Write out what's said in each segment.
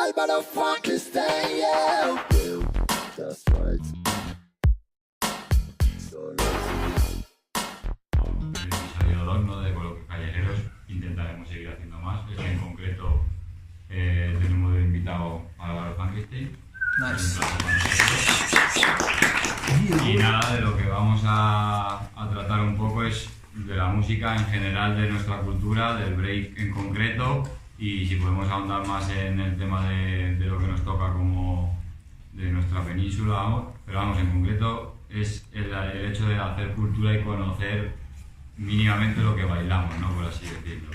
Álvaro Frankenstein, yeah. That's right. En el episodio 2, ¿no?, de Coloquios Callejeros, intentaremos seguir haciendo más. En concreto, tenemos de invitado a Álvaro Frankenstein. Nice. Y nada, de lo que vamos a tratar un poco es de la música en general, de nuestra cultura, del break en concreto, y si podemos ahondar más en el tema de lo que nos toca como de nuestra península, vamos. Pero vamos, en concreto es el hecho de hacer cultura y conocer mínimamente lo que bailamos, ¿no?, por así decirlo.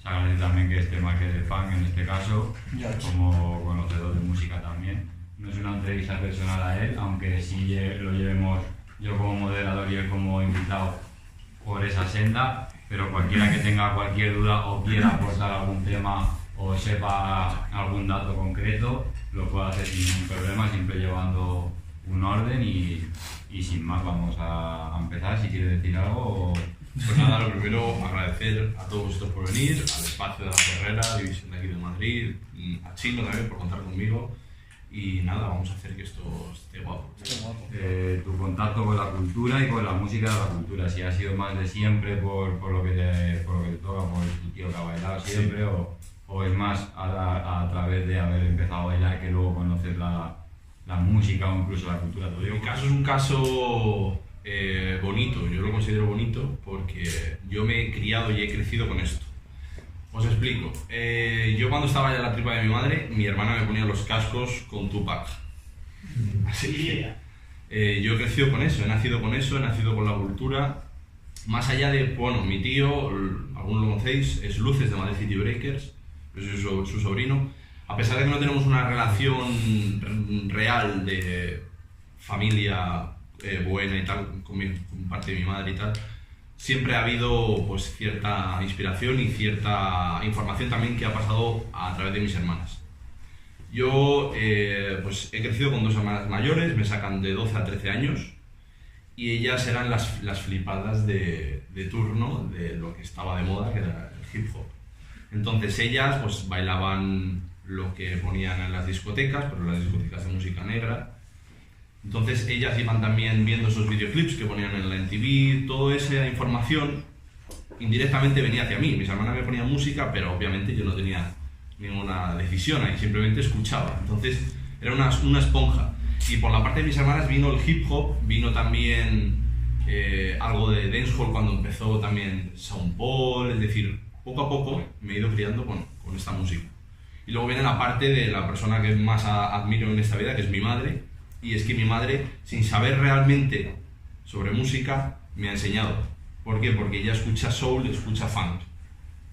Se agradece también que esté Márquez de Funk en este caso, como conocedor de música también. No es una entrevista personal a él, aunque sí lo llevemos yo como moderador y él como invitado por esa senda, pero cualquiera que tenga cualquier duda o quiera aportar algún tema o sepa algún dato concreto, lo puede hacer sin ningún problema, siempre llevando un orden y sin más vamos a empezar. Si quiere decir algo. Pues nada, lo primero, agradecer a todos vosotros por venir, al espacio de La Ferrera, división de aquí de Madrid, a Chino también por contar conmigo. Y nada, vamos a hacer que esto esté guapo. Tu contacto con la cultura y con la música de la cultura, si ha sido más de siempre por lo que te toca, por tu tío que ha bailado siempre, sí, o es más a través de haber empezado a bailar que luego conocer la música o incluso la cultura. Mi caso es un caso bonito, yo lo considero bonito porque yo me he criado y he crecido con esto. Os explico. Yo cuando estaba ya en la tripa de mi madre, mi hermana me ponía los cascos con Tupac. Así que yo he crecido con eso, he nacido con eso, he nacido con la cultura. Más allá de, bueno, mi tío, algunos lo conocéis, es Luces de Madrid City Breakers, yo soy su sobrino. A pesar de que no tenemos una relación real de familia buena y tal, con parte de mi madre y tal, siempre ha habido pues cierta inspiración y cierta información también que ha pasado a través de mis hermanas. Yo pues he crecido con dos hermanas mayores, me sacan de 12 a 13 años y ellas eran las flipadas de turno de lo que estaba de moda, que era el hip hop. Entonces ellas pues bailaban lo que ponían en las discotecas, pero las discotecas de música negra. Entonces ellas iban también viendo esos videoclips que ponían en la MTV, toda esa información indirectamente venía hacia mí. Mis hermanas me ponían música, pero obviamente yo no tenía ninguna decisión ahí, simplemente escuchaba. Entonces era una esponja. Y por la parte de mis hermanas vino el hip hop, vino también algo de dancehall cuando empezó también Sean Paul, es decir, poco a poco me he ido criando con esta música. Y luego viene la parte de la persona que más admiro en esta vida, que es mi madre. Y es que mi madre, sin saber realmente sobre música, me ha enseñado. ¿Por qué? Porque ella escucha soul, escucha funk.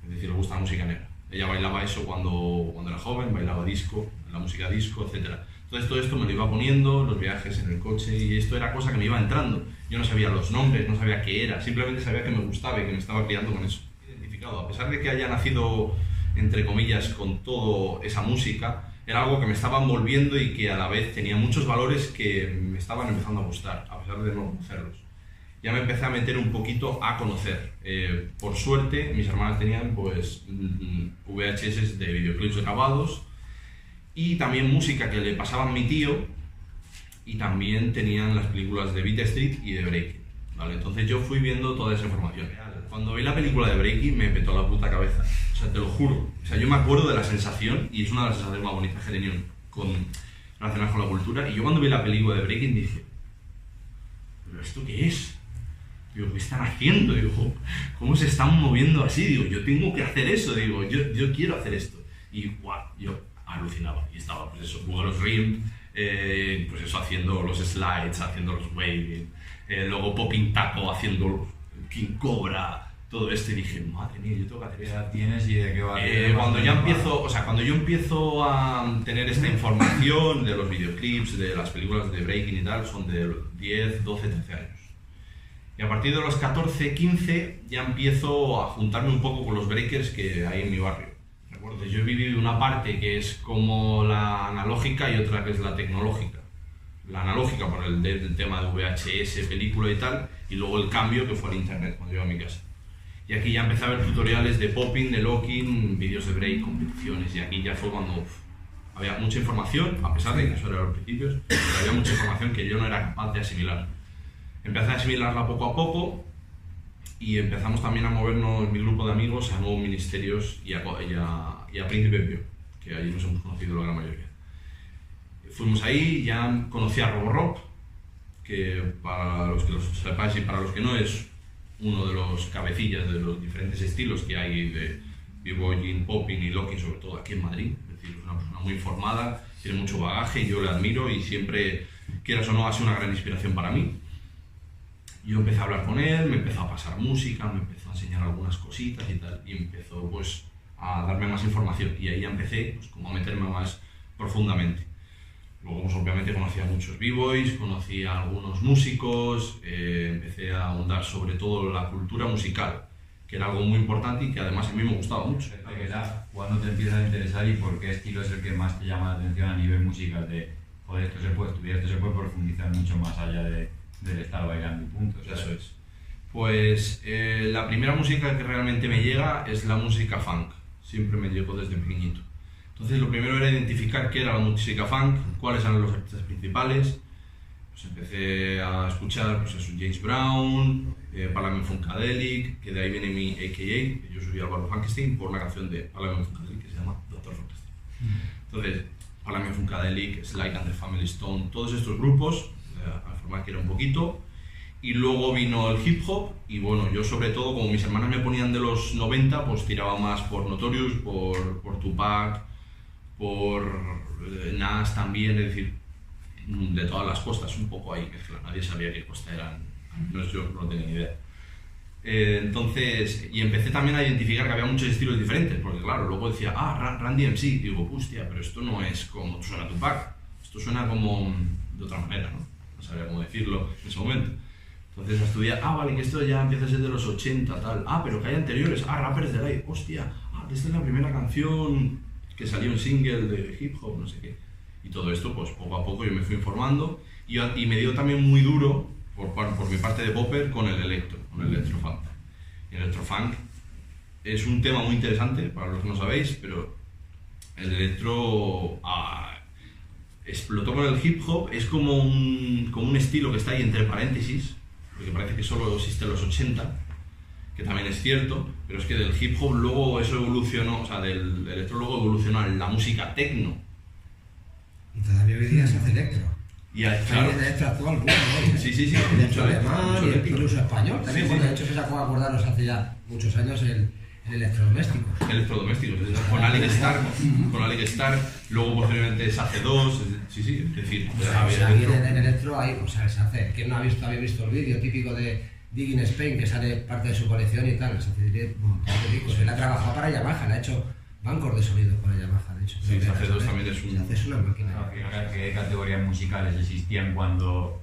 Es decir, le gusta la música negra. Ella bailaba eso cuando era joven, bailaba disco, la música disco, etc. Entonces todo esto me lo iba poniendo, los viajes en el coche, y esto era cosa que me iba entrando. Yo no sabía los nombres, no sabía qué era, simplemente sabía que me gustaba y que me estaba criando con eso. Identificado, a pesar de que haya nacido, entre comillas, con toda esa música, era algo que me estaba envolviendo y que a la vez tenía muchos valores que me estaban empezando a gustar, a pesar de no conocerlos. Ya me empecé a meter un poquito a conocer. Por suerte, mis hermanas tenían pues VHS de videoclips grabados y también música que le pasaban a mi tío, y también tenían las películas de Beat Street y de Breaking, ¿vale? Entonces yo fui viendo toda esa información. Cuando vi la película de Breaking me petó la puta cabeza, o sea, te lo juro. O sea, yo me acuerdo de la sensación, y es una de las sensaciones más bonitas que he tenido relacionadas con la cultura, y yo cuando vi la película de Breaking dije, ¿pero esto qué es? Digo, ¿qué están haciendo? Digo, ¿cómo se están moviendo así? Digo, yo tengo que hacer eso, digo, yo quiero hacer esto. Y guau, yo alucinaba, y estaba pues eso, jugando los rim, pues eso, haciendo los slides, haciendo los waving, luego Popping Taco, haciendo King Cobra, todo esto, y dije, madre mía, yo tengo que hacer ¿Qué edad tienes y de qué va? Cuando yo empiezo a tener esta información de los videoclips, de las películas de Breaking y tal, son de 10, 12, 13 años. Y a partir de los 14, 15 ya empiezo a juntarme un poco con los breakers que hay en mi barrio. Recuerdo, yo he vivido una parte que es como la analógica y otra que es la tecnológica. La analógica por el tema de VHS, película y tal, y luego el cambio que fue al internet cuando iba a mi casa. Y aquí ya empecé a ver tutoriales de popping, de locking, vídeos de break, competiciones, y aquí ya fue cuando había mucha información, a pesar de que eso era los principios, pero había mucha información que yo no era capaz de asimilar. Empecé a asimilarla poco a poco y empezamos también a movernos, mi grupo de amigos, a nuevos ministerios y a Príncipe Pío, que allí nos hemos conocido la gran mayoría. Fuimos ahí, ya conocí a Roborock, que para los que lo sepáis y para los que no, es uno de los cabecillas de los diferentes estilos que hay de b-boying, popping y locking, sobre todo aquí en Madrid. Es decir, es una persona muy informada, tiene mucho bagaje y yo le admiro y siempre, quieras o no, ha sido una gran inspiración para mí. Yo empecé a hablar con él, me empezó a pasar música, me empezó a enseñar algunas cositas y tal, y empezó pues a darme más información y ahí ya empecé pues, como a meterme más profundamente. Luego pues, obviamente conocí a muchos b-boys, conocí a algunos músicos, empecé a ahondar sobre todo la cultura musical, que era algo muy importante y que además a mí me gustaba mucho. ¿Cuándo te empiezas a interesar y por qué estilo es el que más te llama la atención a nivel musical? De, joder, esto se puede estudiar, esto se puede profundizar mucho más allá del estar bailando y punto. ¿Sabes? Eso es. Pues la primera música que realmente me llega es la música funk. Siempre me llegó desde pequeñito. Entonces lo primero era identificar qué era la música funk, cuáles eran los artistas principales. Pues empecé a escuchar pues eso, James Brown, Parliament Funkadelic, que de ahí viene mi AKA, que yo soy Álvaro Frankenstein, por una canción de Parliament Funkadelic que se llama Dr. Frankenstein. Entonces, Parliament Funkadelic, Sly and the Family Stone, todos estos grupos, a formar que era un poquito. Y luego vino el hip hop y bueno, yo sobre todo, como mis hermanas me ponían de los 90, pues tiraba más por Notorious, por Tupac, por Nas también, es decir, de todas las costas, un poco ahí mezcla, nadie sabía qué costa eran, no yo no tenía ni idea. Entonces, y empecé también a identificar que había muchos estilos diferentes, porque claro, luego decía, Randy MC, digo, hostia, pero esto no es como suena Tupac, esto suena como de otra manera, ¿no? No sabía cómo decirlo en ese momento. Entonces a estudiar, vale, que esto ya empieza a ser de los 80, tal, pero que hay anteriores, Rappers Delight, hostia, que esta es la primera canción que salió en single de hip hop, no sé qué. Y todo esto, pues poco a poco yo me fui informando y me dio también muy duro, por mi parte de popper, con el electrofunk. El electrofunk es un tema muy interesante, para los que no sabéis, pero el electro explotó con el hip hop, es como un estilo que está ahí entre paréntesis, porque parece que solo existe en los 80, que también es cierto, pero es que del hip hop luego eso evolucionó, o sea, del electro luego evolucionó a la música techno. Y todavía hoy día se hace electro. Y claro. Hay electro actual, bueno, ¿no? Sí, electro alemán y incluso español también, Sí, porque de hecho se sacó a acordaros hace ya muchos años el electrodoméstico. Electrodomésticos, con Alec Stark, luego posteriormente se hace 2, sí, es decir, O sea, aquí en electro hay, o sea, se hace. ¿Quién no había visto el vídeo típico de Digging Spain, que sale parte de su colección y tal? Se hace un montón de discos. Él ha trabajado para Yamaha, le ha hecho bancos de sonido para Yamaha, de hecho. Sí, se hace 2 también es un... Es una máquina. ¿Qué categorías musicales existían cuando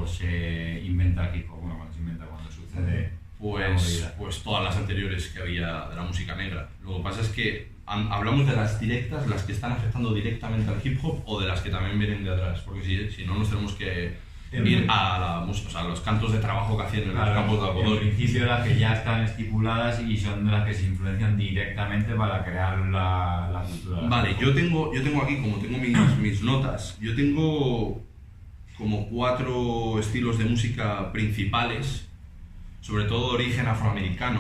se inventa el hip hop? Bueno, cuando sucede... Pues todas las anteriores que había de la música negra. Lo que pasa es que hablamos de las directas, las que están afectando directamente al hip hop, o de las que también vienen de atrás, porque si no nos tenemos que ir a la música, o sea, a los cantos de trabajo que hacían en los campos de algodón. En principio las que ya están estipuladas y son de las que se influencian directamente para crear la cultura. Vale, yo tengo aquí, como tengo mis notas, yo tengo como 4 estilos de música principales, sobre todo de origen afroamericano,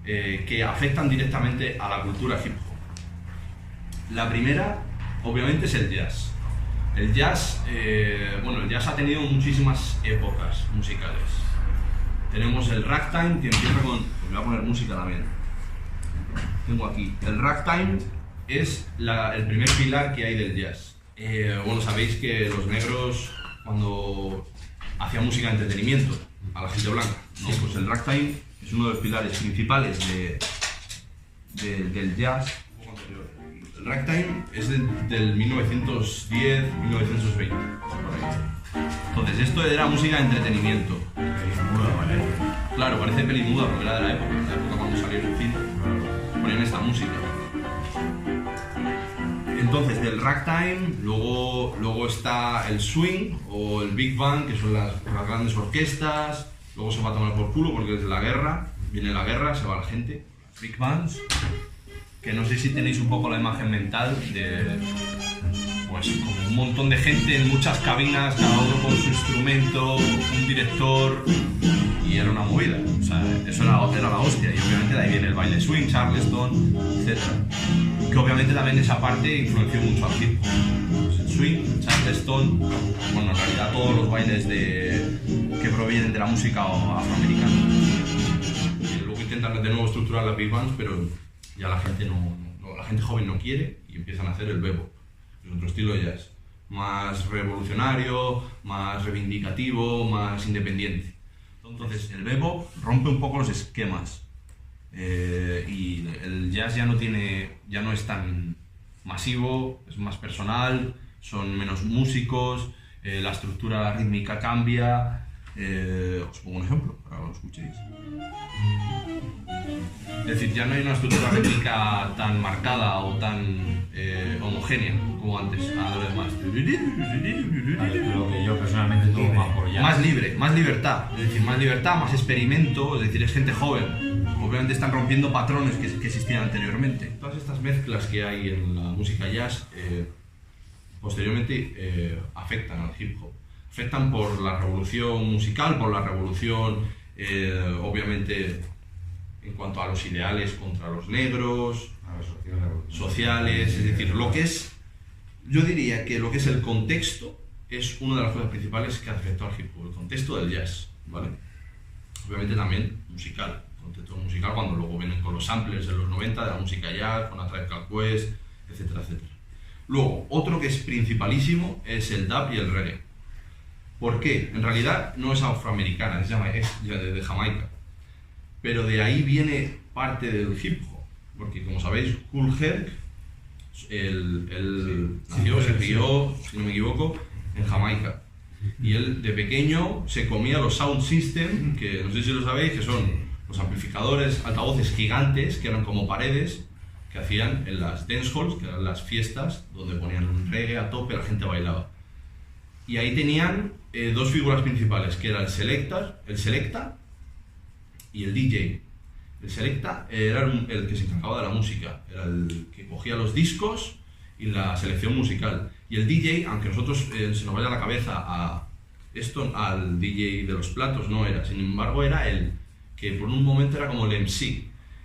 que afectan directamente a la cultura hip hop. La primera, obviamente, es el jazz. El jazz, el jazz ha tenido muchísimas épocas musicales. Tenemos el ragtime, que empieza con... Pues voy a poner música también. Tengo aquí. El ragtime es el primer pilar que hay del jazz. Sabéis que los negros, cuando hacían música de entretenimiento a la gente blanca, ¿no? Pues el ragtime es uno de los pilares principales del jazz. El ragtime es del 1910, 1920. Entonces, esto era música de entretenimiento. Claro, parece peli muda porque era de la época cuando salió el cine. Ponían esta música. Entonces, del ragtime, luego está el swing o el big band, que son las grandes orquestas. luego se va a tomar por culo porque es la guerra, viene la guerra, se va la gente. Big bands, que no sé si tenéis un poco la imagen mental de, pues, como un montón de gente en muchas cabinas, cada uno con su instrumento, un director, y era una movida, o sea, eso era la hostia, y obviamente de ahí viene el baile swing, charleston, etc. Que obviamente también esa parte influenció mucho al hip hop. Pues el swing, charleston, bueno, en realidad todos los bailes que provienen de la música afroamericana. Y luego intentan de nuevo estructurar las big bands, pero ya la gente la gente joven no quiere y empiezan a hacer el bebop. Es otro estilo de jazz, más revolucionario, más reivindicativo, más independiente. Entonces el bebop rompe un poco los esquemas y el jazz ya no es tan masivo, es más personal, son menos músicos, la estructura rítmica cambia. Os pongo un ejemplo para que lo escuchéis. Es decir, ya no hay una estructura rítmica tan marcada o tan homogénea como antes. Ahora es más. Lo que yo personalmente tomo más por jazz. Más libre, más libertad. Es decir, más libertad, más experimento. Es decir, es gente joven. Obviamente están rompiendo patrones que existían anteriormente. Todas estas mezclas que hay en la música jazz posteriormente afectan al hip hop. Afectan por la revolución musical, por la revolución, obviamente, en cuanto a los ideales contra los negros, sociales, es decir, yo diría que lo que es el contexto es una de las cosas principales que afectó al hip hop, el contexto del jazz, ¿vale? Obviamente también musical, el contexto musical cuando luego vienen con los samplers de los 90, de la música jazz, con A Tribe Called Quest, etcétera, etcétera. Luego, otro que es principalísimo es el dub y el reggae. ¿Por qué? En realidad no es afroamericana, es de Jamaica. Pero de ahí viene parte del hip hop. Porque como sabéis, Kool Herc, él nació, se crió, si no me equivoco, en Jamaica. Y él de pequeño se comía los sound system, que no sé si lo sabéis, que son los amplificadores, altavoces gigantes, que eran como paredes, que hacían en las dance halls, que eran las fiestas, donde ponían un reggae a tope y la gente bailaba. Y ahí tenían dos figuras principales, que era el selecta y el DJ. El selecta era el que se encargaba de la música, era el que cogía los discos y la selección musical. Y el DJ, aunque nosotros se nos vaya la cabeza al DJ de los platos, no era. Sin embargo, era el que por un momento era como el MC.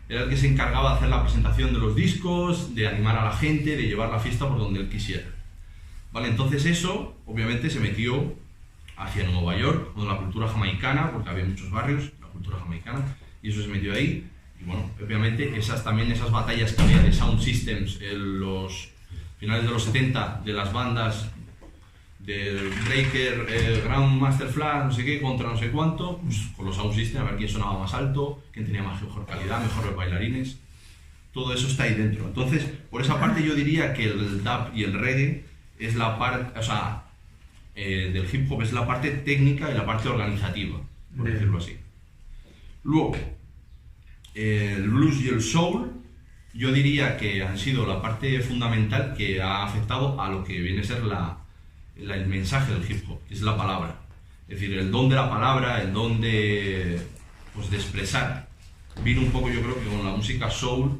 Era el que se encargaba de hacer la presentación de los discos, de animar a la gente, de llevar la fiesta por donde él quisiera. Vale, entonces eso, obviamente, se metió hacia Nueva York, con la cultura jamaicana, porque había muchos barrios, la cultura jamaicana, y eso se metió ahí. Y bueno, obviamente esas batallas que había de sound systems en los finales de los 70, de las bandas de Breaker, Grandmaster Flash, no sé qué, contra no sé cuánto, pues con los sound systems, a ver quién sonaba más alto, quién tenía mejor calidad, mejores bailarines. Todo eso está ahí dentro. Entonces, por esa parte yo diría que el dub y el reggae es la parte, del hip hop es la parte técnica y la parte organizativa, por decirlo así. Luego, el blues y el soul, yo diría que han sido la parte fundamental que ha afectado a lo que viene a ser el mensaje del hip hop, que es la palabra. Es decir, el don de la palabra, el don de expresar. Vino un poco, yo creo que con la música soul,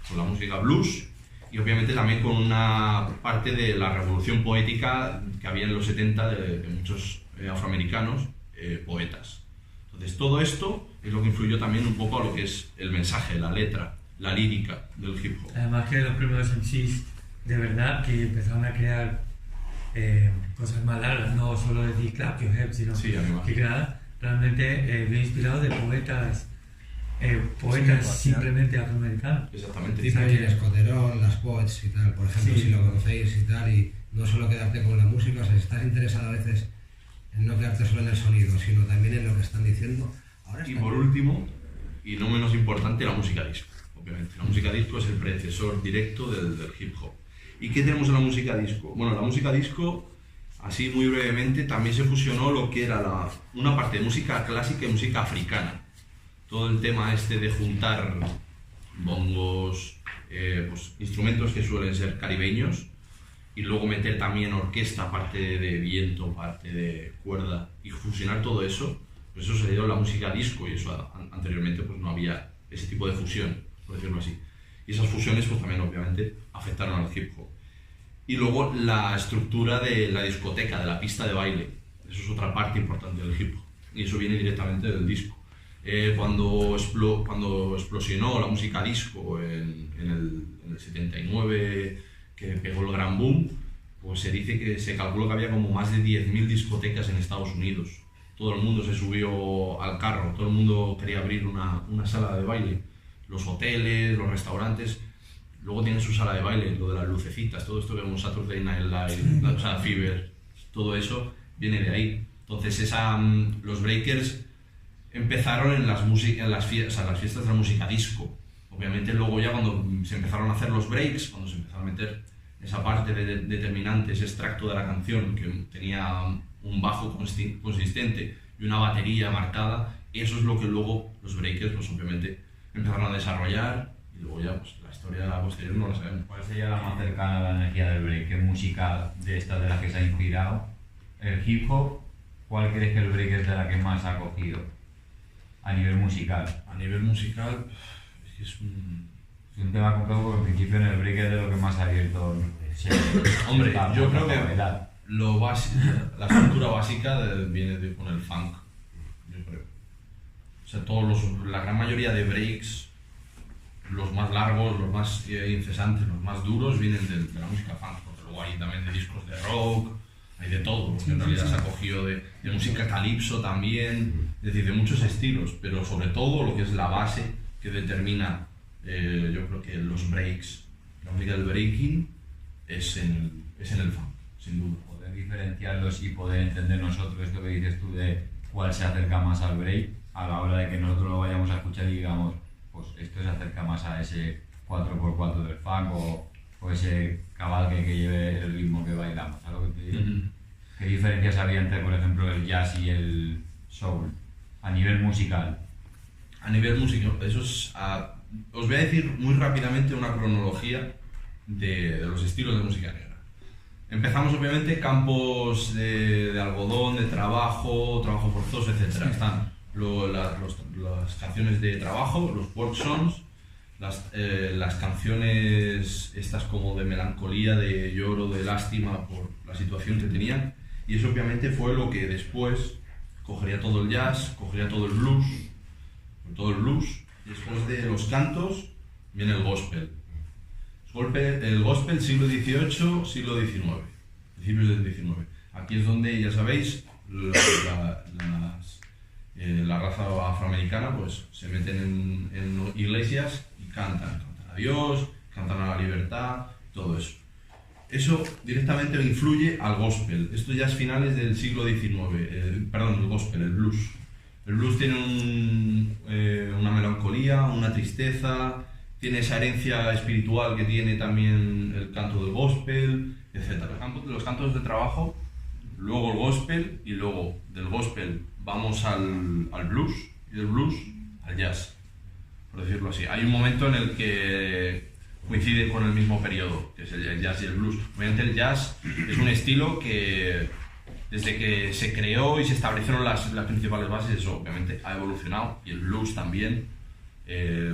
con la música blues, y obviamente también con una parte de la revolución poética que había en los 70 de muchos afroamericanos poetas. Entonces todo esto es lo que influyó también un poco a lo que es el mensaje, la letra, la lírica del hip hop. Además que los primeros MCs de verdad que empezaron a crear cosas más largas, no solo decir clap your hands, sino sí, que crear realmente bien inspirados de poetas simplemente afroamericanos. Exactamente. Tipo el escoterón, las poets y tal, por ejemplo, Sí. si lo conocéis y tal, y no solo quedarte con la música, o sea, si estás interesado a veces en no quedarte solo en el sonido, sino también en lo que están diciendo. Y por último, y no menos importante, la música disco. Obviamente, la música disco es el predecesor directo del hip hop. ¿Y qué tenemos en la música disco? Bueno, la música disco, así muy brevemente, también se fusionó lo que era una parte de música clásica y música africana. Todo el tema de juntar bongos, pues, instrumentos que suelen ser caribeños, y luego meter también orquesta, parte de viento, parte de cuerda, y fusionar todo eso, Pues eso se dio la música disco y eso anteriormente pues no había ese tipo de fusión, por decirlo así. Y esas fusiones pues también obviamente afectaron al hip hop. Y luego la estructura de la discoteca, de la pista de baile. Eso es otra parte importante del hip hop. Y eso viene directamente del disco. Cuando explosionó la música disco en el 79, que pegó el gran boom, pues se dice que se calculó que había como más de 10.000 discotecas en Estados Unidos. Todo el mundo se subió al carro, todo el mundo quería abrir una sala de baile. Los hoteles, los restaurantes, luego tienen su sala de baile, lo de las lucecitas, todo esto que vemos Saturday Night Live, o sea, Fever, todo eso viene de ahí. Entonces los breakers empezaron en las fiestas de la música disco. Obviamente luego ya cuando se empezaron a hacer los breaks, cuando se empezaron a meter esa parte determinante, ese extracto de la canción que tenía un bajo consistente y una batería marcada, eso es lo que luego los breakers pues obviamente empezaron a desarrollar y luego ya pues la historia posterior no la sabemos. ¿Cuál sería la más cercana a la energía del break? ¿Qué música de estas de las que se ha inspirado? ¿El hip hop? ¿Cuál crees que el break es de la que más ha cogido a nivel musical? A nivel musical es un... Es un tema complejo porque en principio en el break es de lo que más ha abierto. Hombre, yo creo que la estructura básica viene con el funk, yo creo. O sea, la gran mayoría de breaks, los más largos, los más incesantes, los más duros, vienen de la música funk. Porque luego hay también de discos de rock, hay de todo, porque en realidad se ha cogido de música calipso también, es decir, de muchos estilos, pero sobre todo lo que es la base que determina, yo creo que los breaks, la música del breaking es en el funk, sin duda. Poder diferenciarlos y poder entender nosotros esto que dices tú de cuál se acerca más al break a la hora de que nosotros lo vayamos a escuchar y digamos, pues esto se acerca más a ese 4x4 del funk o ese cabalgue que lleve el ritmo que bailamos, ¿sabes lo que te digo? ¿Qué diferencias había entre, por ejemplo, el jazz y el soul a nivel musical? A nivel musical, eso es... os voy a decir muy rápidamente una cronología de los estilos de música negra. Empezamos obviamente campos de algodón, de trabajo forzoso, etc. Están las canciones de trabajo, los work songs, las canciones estas como de melancolía, de lloro, de lástima por la situación que tenían, y eso obviamente fue lo que después cogería todo el jazz, cogería todo el blues, y después de los cantos viene el gospel. El gospel siglo XVIII, siglo XIX, principios del XIX. Aquí es donde, ya sabéis, la raza afroamericana pues se meten en iglesias y cantan a Dios, cantan a la libertad, todo eso. Eso directamente influye al gospel. Esto ya es finales del siglo XIX, el gospel, el blues. El blues tiene una melancolía, una tristeza, tiene esa herencia espiritual que tiene también el canto del gospel, etc. Los cantos de trabajo, luego el gospel, y luego del gospel vamos al blues, y del blues al jazz, por decirlo así. Hay un momento en el que coincide con el mismo periodo, que es el jazz y el blues. Obviamente el jazz es un estilo que desde que se creó y se establecieron las principales bases, eso obviamente ha evolucionado, y el blues también,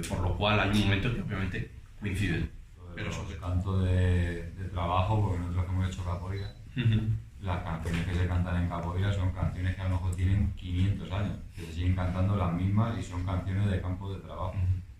por lo cual hay un momento que obviamente coinciden. Pero sobre canto de trabajo, porque nosotros hemos hecho capoeira, las canciones que se cantan en capoeira son canciones que a lo mejor tienen 500 años, que se siguen cantando las mismas y son canciones de campo de trabajo.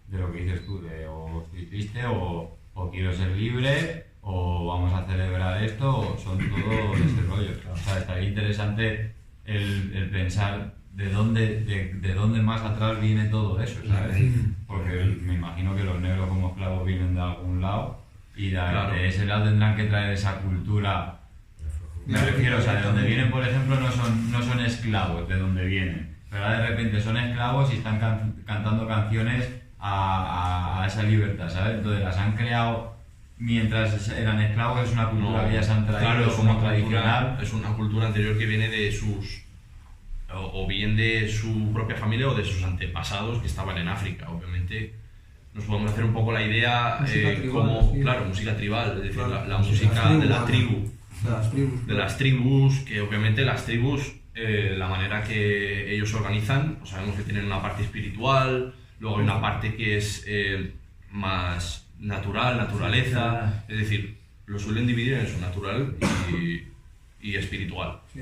De lo que dices tú, de o estoy triste o quiero ser libre o vamos a celebrar esto, o son todo ese rollo. O sea, estaría interesante el pensar de dónde más atrás viene todo eso, ¿sabes? Porque me imagino que los negros como esclavos vienen de algún lado y de ese lado tendrán que traer esa cultura. Me refiero, o sea, de donde vienen, por ejemplo, no son esclavos de donde vienen, pero ahora de repente son esclavos y están cantando canciones a esa libertad, ¿sabes? Entonces las han creado mientras eran esclavos, es una cultura que ya se han traído como tradicional. Es una cultura anterior que viene de o bien de su propia familia o de sus antepasados que estaban en África. Obviamente nos podemos hacer un poco la idea música tribal, es decir, la música de la tribu. De las tribus, que obviamente las tribus la manera que ellos se organizan, pues sabemos que tienen una parte espiritual, luego hay una parte que es más natural, naturaleza, es decir, lo suelen dividir en eso, natural y espiritual. Sí.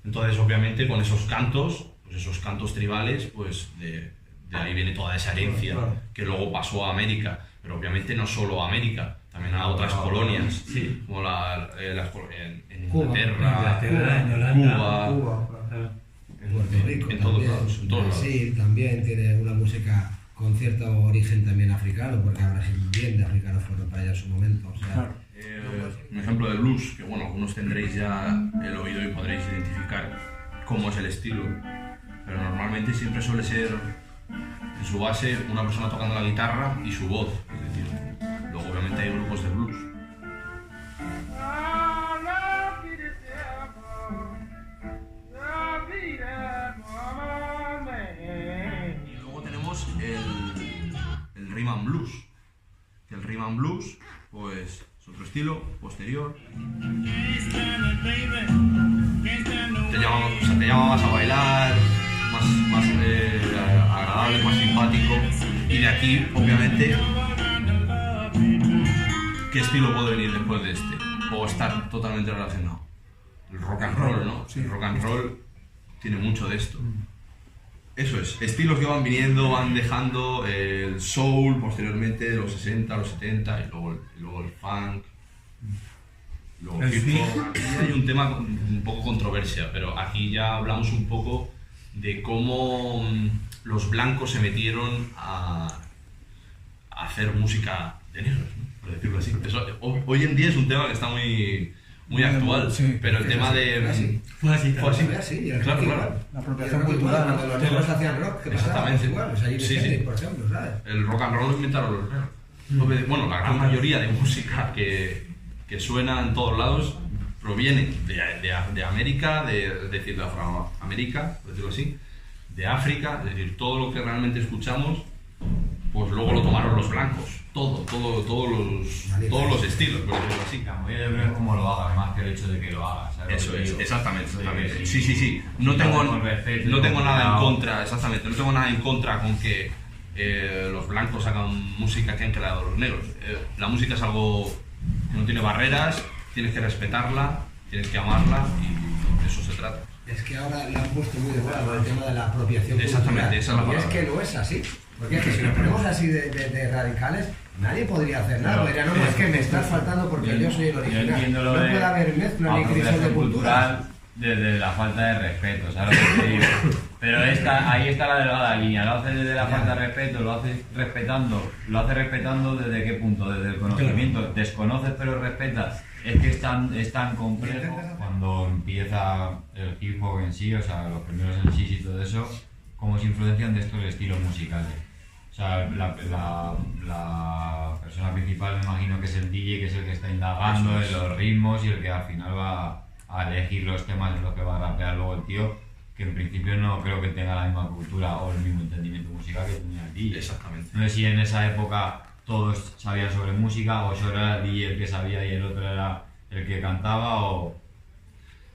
Entonces, obviamente, con esos cantos, pues esos cantos tribales, pues de ahí viene toda esa herencia Claro. que luego pasó a América, pero obviamente no solo a América, también a otras colonias, Sí. como en Cuba. Inglaterra, En Holanda. Cuba, claro. Claro. En Puerto Rico en todos también, lados, en todos lados. Brasil también tiene una música con cierto origen también africano, porque a Brasil bien de africanos fueron para allá en su momento. O sea, Claro. Un ejemplo de blues, que bueno, algunos tendréis ya el oído y podréis identificar cómo es el estilo, pero normalmente siempre suele ser en su base una persona tocando la guitarra y su voz, es decir, luego obviamente hay grupos de blues. Y luego tenemos el rhythm and blues, que el rhythm and blues pues es otro estilo posterior. Te llama más a bailar, más agradable, más simpático. Y de aquí, obviamente, ¿qué estilo puede venir después de este? O estar totalmente relacionado. El rock and roll, ¿no? Sí. El rock and roll tiene mucho de esto. Eso es, estilos que van viniendo, van dejando el soul posteriormente, los 60, los 70, y luego el funk, luego el El hip hop. swing. Aquí hay un tema un poco controversia, pero aquí ya hablamos un poco de cómo los blancos se metieron a hacer música de negros, ¿no? Por decirlo así. Hoy en día es un tema que está muy actual, sí, pero el tema de... así. Fue así Fue así. también. Fue así, y el Claro, rock claro. igual. La Y apropiación el rock igual, cultural. cuando los negros hacían rock, que pasaba pues Exactamente. igual, o sea, Jimi Sí, sí. Hendrix, por ejemplo, ¿sabes? El rock and roll lo inventaron los negros. Bueno, la gran mayoría de música que suena en todos lados proviene de América, es decir, de Afroamérica, por decirlo así, de África, es decir, todo lo que realmente escuchamos, pues luego lo tomaron los blancos. Todos los estilos, por decirlo así. La movida yo creo es como lo hagas, más que el hecho de que lo hagas. ¿sabes Eso lo que es, digo? exactamente. Sí, Sí. No Lo tengo, haces con respeto y no tengo con nada en cuidado. contra, exactamente. No tengo nada en contra con que los blancos hagan música que han creado los negros. La música es algo que no tiene barreras, tienes que respetarla, tienes que amarla y de eso se trata. Es que ahora lo han puesto muy de moda con el tema de la apropiación Exactamente, cultural. esa es la Y es palabra. que no es así. Porque es que si nos ponemos así de radicales, nadie podría hacer nada. Pero- Podría, no, es que me estás faltando porque yo soy el original. Yo entiendo lo no de puede haber mezcla ni crisol de apropiación culturas. cultural desde la falta de respeto, ¿sabes lo que te digo? Pero ahí está la delgada línea, lo haces desde la falta de respeto, lo haces respetando desde qué punto, desde el conocimiento, desconoces pero respetas, es que es tan complejo cuando empieza el hip hop en sí, o sea, los primeros MCs y todo eso, cómo se influencian de estos estilos musicales. O sea, la persona principal me imagino que es el DJ, que es el que está indagando en los ritmos y el que al final va a elegir los temas en los que va a rapear luego el tío, que en principio no creo que tenga la misma cultura o el mismo entendimiento musical que tenía el DJ. Exactamente. No sé si en esa época todos sabían sobre música o solo era el DJ el que sabía y el otro era el que cantaba o...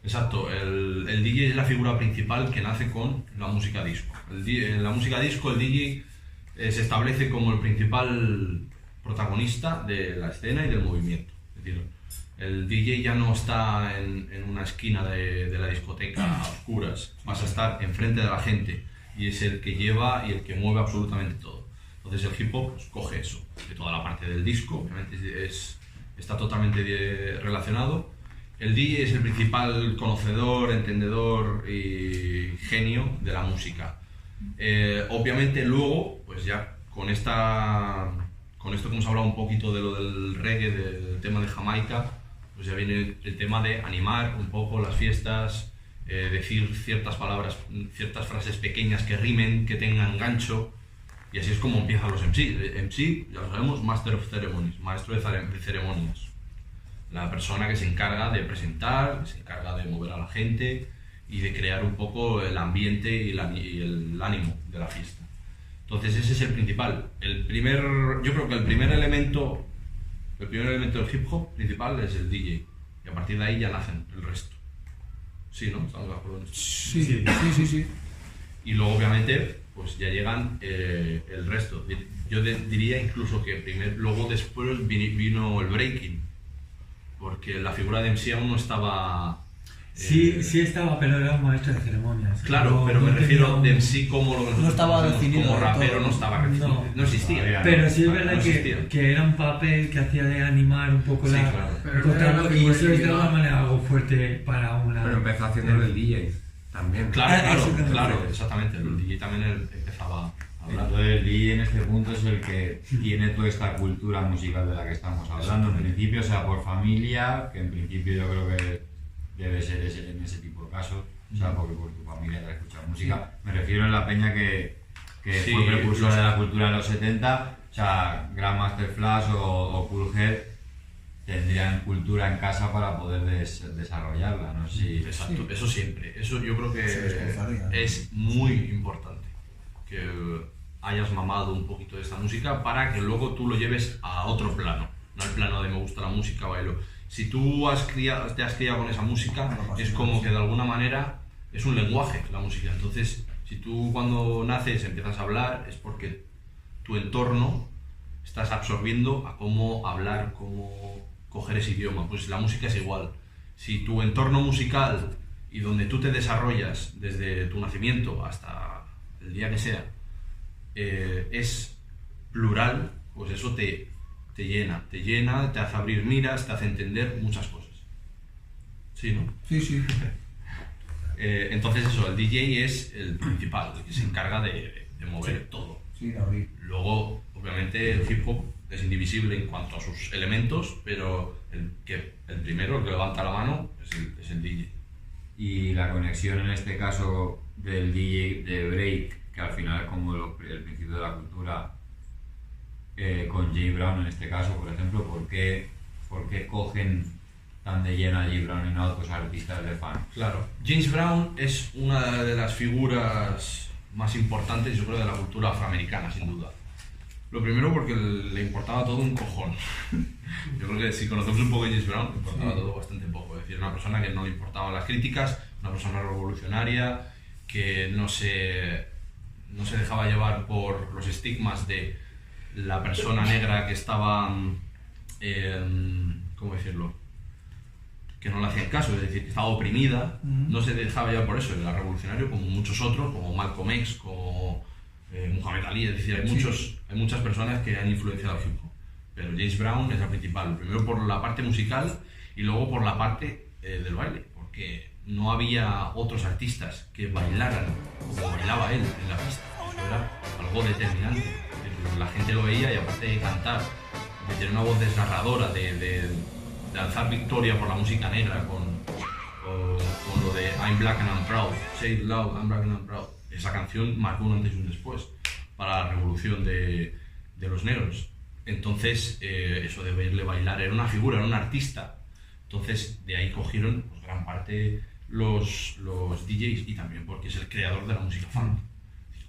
Exacto, el DJ es la figura principal que nace con la música disco. En la música disco el DJ se establece como el principal protagonista de la escena y del movimiento. Es decir, el DJ ya no está en una esquina de la discoteca a oscuras, vas a estar enfrente de la gente y es el que lleva y el que mueve absolutamente todo. Entonces el hip hop pues, coge eso, de toda la parte del disco, obviamente está totalmente relacionado. El DJ es el principal conocedor, entendedor y genio de la música. Obviamente luego, pues ya con esto que hemos hablado un poquito de lo del reggae, del tema de Jamaica, pues ya viene el tema de animar un poco las fiestas, decir ciertas palabras, ciertas frases pequeñas que rimen, que tengan gancho, y así es como empiezan los MC. MC, ya lo sabemos, Master of Ceremonies, maestro de ceremonias. La persona que se encarga de presentar, que se encarga de mover a la gente y de crear un poco el ambiente y el ánimo de la fiesta. Entonces ese es el principal. Yo creo que el primer elemento del hip hop principal es el DJ y a partir de ahí ya nacen el resto. Sí, ¿no? Estamos de acuerdo en esto. Sí. Y luego, obviamente, pues ya llegan el resto. Yo diría incluso que luego después vino el breaking, porque la figura de MC aún no estaba... Sí estaba, pero era un maestro de ceremonias. Claro, pero me refiero de MC como lo que No estaba conocemos definido como del rapero, todo. no estaba definido, no existía. Pero sí es No verdad existía. que era un papel que hacía de animar un poco Sí, la... claro. Pero encontrarlo, no era y una eso es de figura alguna manera algo fuerte para una... Pero empezó haciendo el DJ también. Claro, exactamente. El DJ también empezaba a hablar. Entonces el DJ en este punto es el que tiene toda esta cultura musical de la que estamos hablando. En principio, o sea, por familia, que en principio yo creo que debe ser en ese tipo de casos, o sea, porque por tu familia te escucha música. Me refiero a la peña que Sí, fue precursora de la cultura en los 70, o sea, Grandmaster Flash o Cool Herc tendrían cultura en casa para poder desarrollarla, ¿no? Sí. Exacto, eso siempre. Eso yo creo que Se desplazaría. es muy importante. Que hayas mamado un poquito de esta música para que luego tú lo lleves a otro plano. No al plano de me gusta la música, bailo. Si tú te has criado con esa música, es como que de alguna manera es un lenguaje la música. Entonces, si tú cuando naces empiezas a hablar, es porque tu entorno estás absorbiendo a cómo hablar, cómo coger ese idioma. Pues la música es igual. Si tu entorno musical y donde tú te desarrollas desde tu nacimiento hasta el día que sea es plural, pues eso te llena, te hace abrir miras, te hace entender muchas cosas. ¿Sí, no? Sí. Entonces eso, el DJ es el principal, el que se encarga de mover todo. Sí, David. Luego, obviamente, el hip hop es indivisible en cuanto a sus elementos, pero el primero, el que levanta la mano, es el DJ. Y la conexión en este caso del DJ de break, que al final es como el principio de la cultura, con J Brown en este caso, por ejemplo, ¿por qué cogen tan de lleno a J Brown y no a otros artistas de fan? Claro, James Brown es una de las figuras más importantes, yo creo, de la cultura afroamericana, sin duda. Lo primero porque le importaba todo un cojón. Yo creo que si conocemos un poco de James Brown, le importaba todo bastante poco. Es decir, una persona que no le importaban las críticas, una persona revolucionaria, que no se dejaba llevar por los estigmas de la persona negra que estaba, ¿cómo decirlo?, que no le hacían caso, es decir, que estaba oprimida, no se dejaba llevar por eso, era revolucionario como muchos otros, como Malcolm X, como Muhammad Ali, es decir, hay muchas personas que han influenciado el hip hop, pero James Brown es la principal, primero por la parte musical y luego por la parte del baile, porque no había otros artistas que bailaran como bailaba él en la pista, eso era algo determinante, la gente lo veía y aparte de cantar, de tener una voz desgarradora, de alzar victoria por la música negra con lo de I'm Black and I'm Proud, Say It Loud, I'm Black and I'm Proud. Esa canción marcó un antes y un después para la revolución de los negros. Entonces, eso de verle bailar, era una figura, era un artista. Entonces, de ahí cogieron pues, gran parte los DJs y también porque es el creador de la música funk.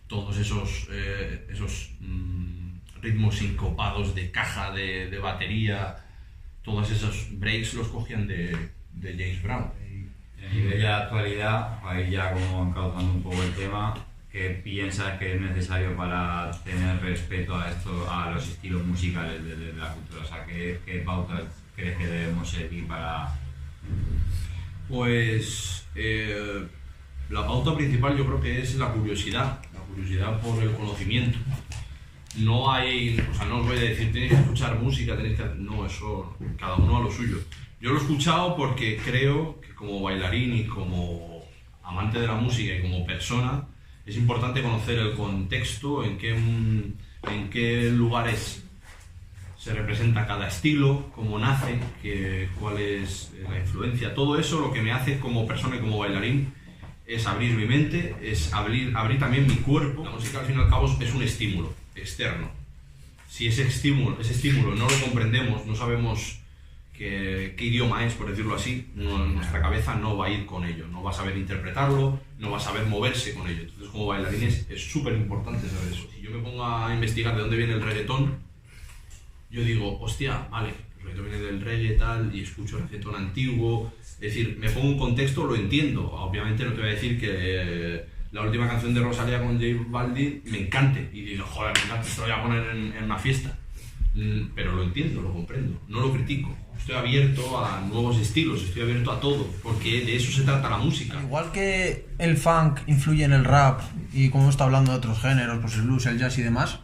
Todos esos ritmos sincopados de caja, de batería, todos esos breaks los cogían de James Brown. A nivel de la actualidad, ahí ya como encauzando un poco el tema, ¿qué piensas que es necesario para tener respeto a los estilos musicales de la cultura? O sea, ¿qué pautas crees que debemos seguir para...? Pues la pauta principal yo creo que es la curiosidad por el conocimiento. No hay, o sea, no os voy a decir tenéis que escuchar música, no, eso cada uno a lo suyo. Yo lo he escuchado porque creo que como bailarín y como amante de la música y como persona es importante conocer el contexto, en qué lugares se representa cada estilo, cómo nace, cuál es la influencia. Todo eso lo que me hace como persona y como bailarín es abrir mi mente, es abrir también mi cuerpo. La música al fin y al cabo es un estímulo externo. Si ese estímulo no lo comprendemos, no sabemos qué idioma es, por decirlo así, nuestra cabeza no va a ir con ello, no va a saber interpretarlo, no va a saber moverse con ello. Entonces como bailarines es súper importante saber eso. Si yo me pongo a investigar de dónde viene el reggaetón, yo digo, hostia, vale, el porque viene del reggae y tal, y escucho reggaetón antiguo, es decir, me pongo un contexto, lo entiendo. Obviamente no te voy a decir que la última canción de Rosalía con J Balvin me encante, y digo, joder, me encanta, esto lo voy a poner en una fiesta. Pero lo entiendo, lo comprendo, no lo critico. Estoy abierto a nuevos estilos, estoy abierto a todo, porque de eso se trata la música. Igual que el funk influye en el rap y como está hablando de otros géneros, pues el blues, el jazz y demás,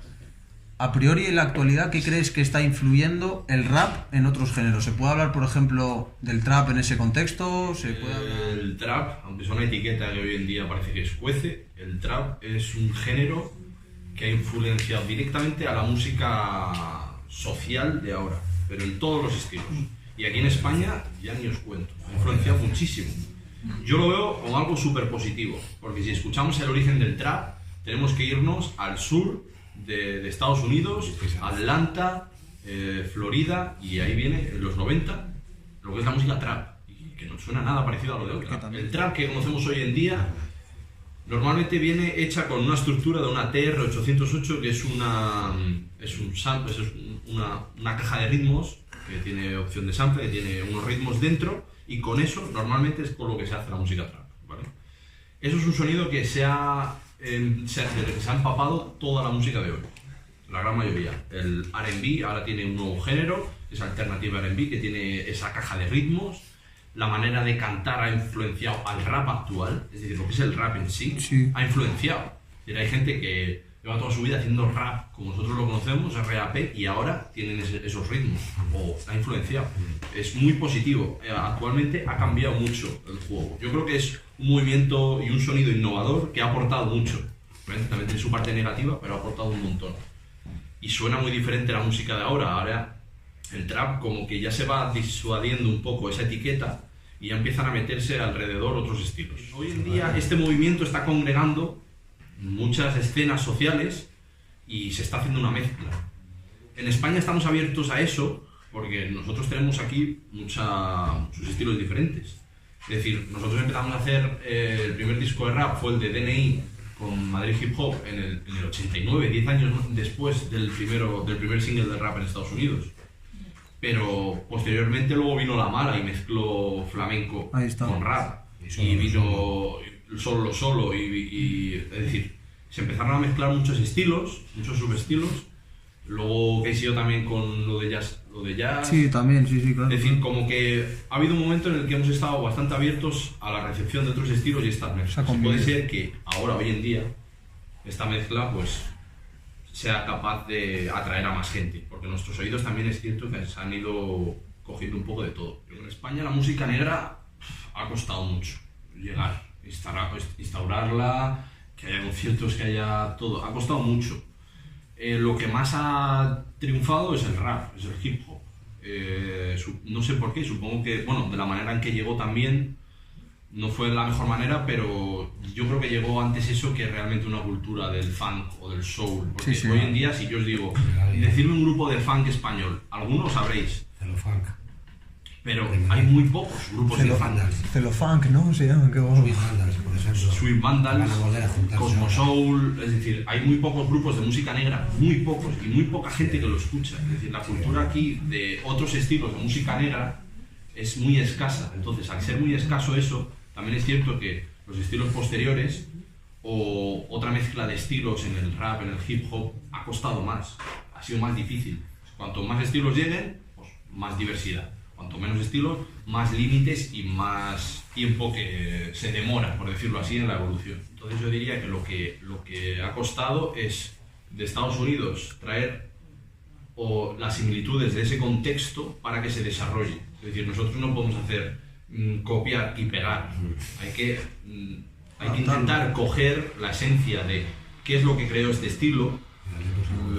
a priori en la actualidad, ¿qué crees que está influyendo el rap en otros géneros? ¿Se puede hablar, por ejemplo, del trap en ese contexto? ¿Se puede hablar... El trap, aunque es una etiqueta que hoy en día parece que escuece, el trap es un género que ha influenciado directamente a la música social de ahora, pero en todos los estilos. Y aquí en España ya ni os cuento, ha influenciado muchísimo. Yo lo veo como algo súper positivo, porque si escuchamos el origen del trap, tenemos que irnos al sur de Estados Unidos, Atlanta, Florida, y ahí viene en los 90 lo que es la música trap, y que no suena nada parecido a lo del trap. El trap que conocemos hoy en día normalmente viene hecha con una estructura de una TR-808, que es una caja de ritmos que tiene opción de sample, que tiene unos ritmos dentro, y con eso normalmente es con lo que se hace la música trap, ¿vale? Eso es un sonido que del que se ha empapado toda la música de hoy, la gran mayoría. El R&B ahora tiene un nuevo género, es Alternative R&B, que tiene esa caja de ritmos. La manera de cantar ha influenciado al rap actual, es decir, lo que es el rap en sí, ha influenciado. Es decir, hay gente que lleva toda su vida haciendo rap, como nosotros lo conocemos, RAP, y ahora tienen esos ritmos, o ha influenciado. Es muy positivo. Actualmente ha cambiado mucho el juego. Yo creo que es un movimiento y un sonido innovador que ha aportado mucho. También tiene su parte negativa, pero ha aportado un montón. Y suena muy diferente a la música de ahora. Ahora el trap como que ya se va disuadiendo un poco esa etiqueta y ya empiezan a meterse alrededor otros estilos. Hoy en día este movimiento está congregando muchas escenas sociales y se está haciendo una mezcla. En España estamos abiertos a eso porque nosotros tenemos aquí muchos estilos diferentes. Es decir, nosotros empezamos a hacer, el primer disco de rap fue el de DNI con Madrid Hip Hop en el 89, 10 años después del primer single de rap en Estados Unidos. Pero posteriormente luego vino La Mala y mezcló flamenco con rap. Y vino Solo, es decir, se empezaron a mezclar muchos estilos, muchos subestilos. Luego que he sido también con lo de jazz. Sí, también, sí, claro. Es decir, como que ha habido un momento en el que hemos estado bastante abiertos a la recepción de otros estilos y estas mezclas. Puede ser que ahora, hoy en día, esta mezcla pues sea capaz de atraer a más gente, porque nuestros oídos también es cierto que se han ido cogiendo un poco de todo. Pero en España la música negra ha costado mucho llegar, instaurarla, que haya conciertos, que haya todo, ha costado mucho. Lo que más ha triunfado es el rap, es el hip hop. No sé por qué, supongo que, bueno, de la manera en que llegó también, no fue la mejor manera, pero yo creo que llegó antes eso que realmente una cultura del funk o del soul. Porque hoy en día, si yo os digo, decidme un grupo de funk español, algunos sabréis. Celofunk. Pero hay muy pocos grupos de funk. Celofunk, ¿no? Se llaman, qué bueno. Sweet Vandals, por ejemplo. Sweet Vandals, Van a volver a juntarse Cosmo ahora. Soul, es decir, hay muy pocos grupos de música negra, muy pocos, y muy poca gente que lo escucha. Es decir, la cultura aquí de otros estilos de música negra es muy escasa. Entonces, al ser muy escaso eso, también es cierto que los estilos posteriores o otra mezcla de estilos en el rap, en el hip hop, ha costado más, ha sido más difícil. Cuanto más estilos lleguen, pues más diversidad. Cuanto menos estilos, más límites y más tiempo que se demora, por decirlo así, en la evolución. Entonces yo diría que lo que ha costado es de Estados Unidos traer las similitudes de ese contexto para que se desarrolle. Es decir, nosotros no podemos hacer copiar y pegar. Hay que intentar coger la esencia de qué es lo que creó este estilo,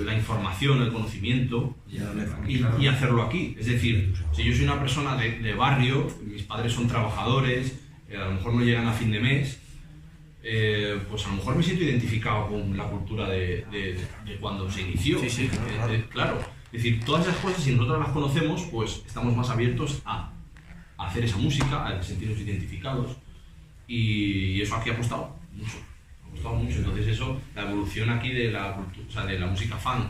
la información, el conocimiento y hacerlo aquí. Es decir, si yo soy una persona de barrio, mis padres son trabajadores, a lo mejor no llegan a fin de mes, pues a lo mejor me siento identificado con la cultura de cuando se inició. Claro. Es decir, todas esas cosas, si nosotros las conocemos, pues estamos más abiertos a hacer esa música, a sentirnos identificados, y eso aquí ha costado mucho. Entonces eso, la evolución aquí de la cultura, o sea, de la música funk,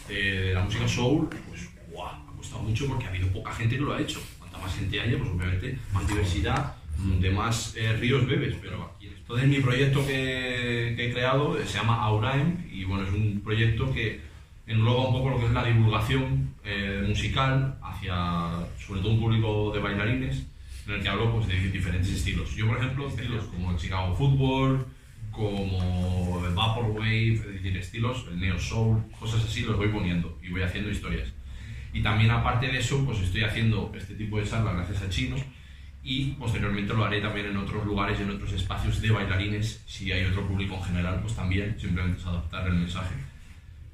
de la música soul, pues ha costado mucho porque ha habido poca gente que lo ha hecho. Cuanta más gente haya, pues obviamente más diversidad, de más ríos bebes, pero aquí. Entonces mi proyecto que he creado se llama Auraem y bueno, es un proyecto que engloba un poco lo que es la divulgación musical hacia sobre todo un público de bailarines, en el que hablo pues, de diferentes estilos. Yo, por ejemplo, estilos como el Chicago Football, como el Vaporwave, es decir, estilos, el Neo Soul, cosas así los voy poniendo y voy haciendo historias. Y también aparte de eso, pues estoy haciendo este tipo de charlas gracias a chinos y posteriormente lo haré también en otros lugares y en otros espacios de bailarines. Si hay otro público en general, pues también, simplemente es adaptar el mensaje.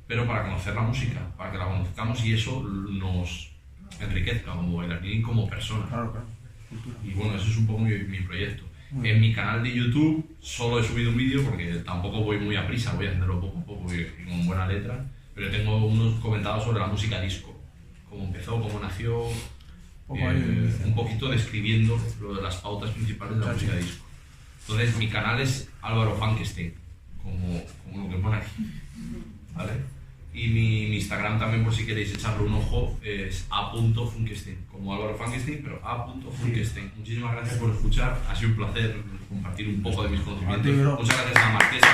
Pero para conocer la música, para que la conozcamos y eso nos enriquezca como bailarín y como persona. Claro, claro. Y bueno, eso es un poco mi proyecto. En mi canal de YouTube solo he subido un vídeo porque tampoco voy muy a prisa, voy a hacerlo poco a poco y con buena letra. Pero tengo unos comentados sobre la música disco, cómo empezó, cómo nació, un poquito describiendo lo de las pautas principales de la música disco. Entonces mi canal es Álvaro Funkenstein, como lo que pone aquí, ¿vale? Y mi Instagram también, por si queréis echarle un ojo, es a.funkenstein, como Álvaro Funkenstein, pero a.funkenstein. Muchísimas gracias por escuchar, ha sido un placer compartir un poco de mis conocimientos. Muchas gracias a Marquesa.